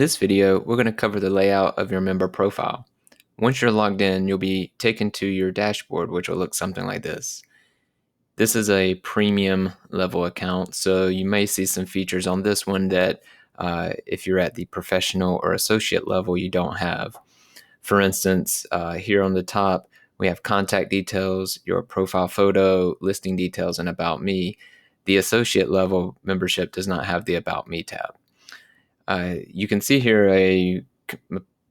this video, we're going to cover the layout of your member profile. Once you're logged in, you'll be taken to your dashboard, which will look something like this. This is a premium level account, so you may see some features on this one that if you're at the professional or associate level, you don't have. For instance, here on the top, we have contact details, your profile photo, listing details, and About Me. The associate level membership does not have the About Me tab. You can see here a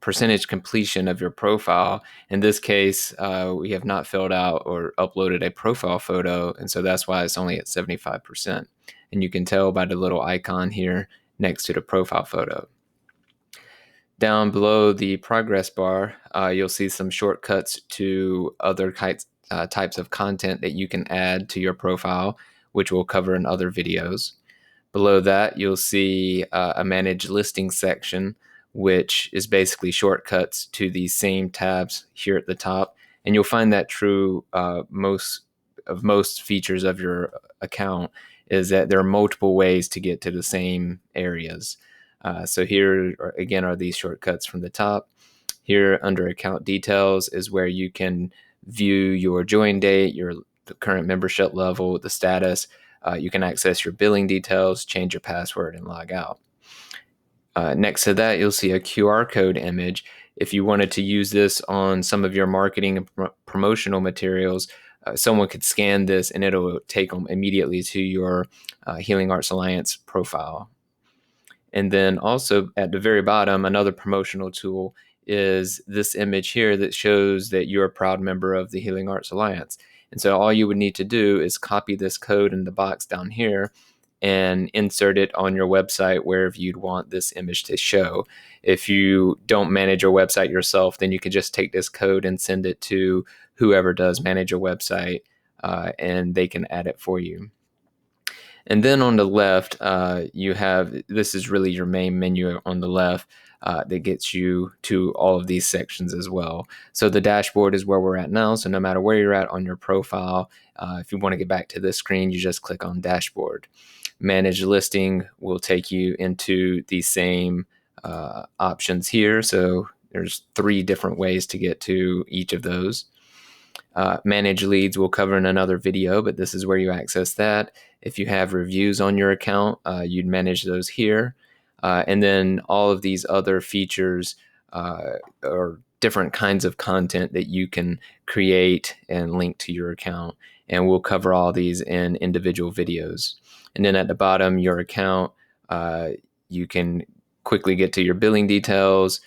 percentage completion of your profile. In this case, we have not filled out or uploaded a profile photo, and so that's why it's only at 75%. And you can tell by the little icon here next to the profile photo. Down below the progress bar, you'll see some shortcuts to other types of content that you can add to your profile, which we'll cover in other videos. Below that, you'll see a Manage Listings section, which is basically shortcuts to these same tabs here at the top. And you'll find that true most features of your account is that there are multiple ways to get to the same areas. So here, again, are these shortcuts from the top. Here under Account Details is where you can view your join date, the current membership level, the status. You can access your billing details, change your password, and log out. Next to that, you'll see a QR code image. If you wanted to use this on some of your marketing and promotional materials, someone could scan this and it'll take them immediately to your Healing Arts Alliance profile. And then also at the very bottom, another promotional tool is this image here that shows that you're a proud member of the Healing Arts Alliance. And so all you would need to do is copy this code in the box down here and insert it on your website wherever you'd want this image to show. If you don't manage your website yourself, then you can just take this code and send it to whoever does manage your website, and they can add it for you. And then on the left, you have, this is really your main menu on the left that gets you to all of these sections as well. So the dashboard is where we're at now. So no matter where you're at on your profile, if you want to get back to this screen, you just click on Dashboard. Manage Listing will take you into the same options here. So there's 3 different ways to get to each of those. Manage Leads we'll cover in another video, but this is where you access that. If you have reviews on your account, you'd manage those here. And then all of these other features or different kinds of content that you can create and link to your account. And we'll cover all these in individual videos. And then at the bottom, your account, you can quickly get to your billing details,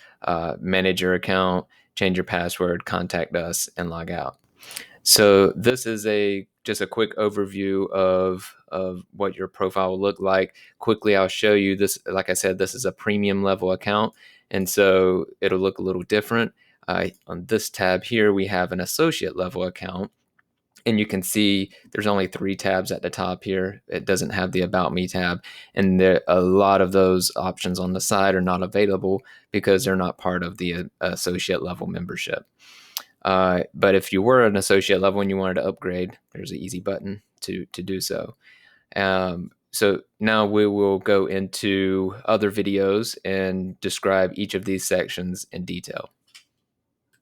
manage your account, change your password, contact us, and log out. So this is just a quick overview of what your profile will look like. Quickly, I'll show you this. Like I said, this is a premium level account, and so it'll look a little different. On this tab here, we have an associate level account, and you can see there's only 3 tabs at the top here. It doesn't have the About Me tab, and a lot of those options on the side are not available because they're not part of the associate level membership. But if you were an associate level and you wanted to upgrade, there's an easy button to do so. So now we will go into other videos and describe each of these sections in detail.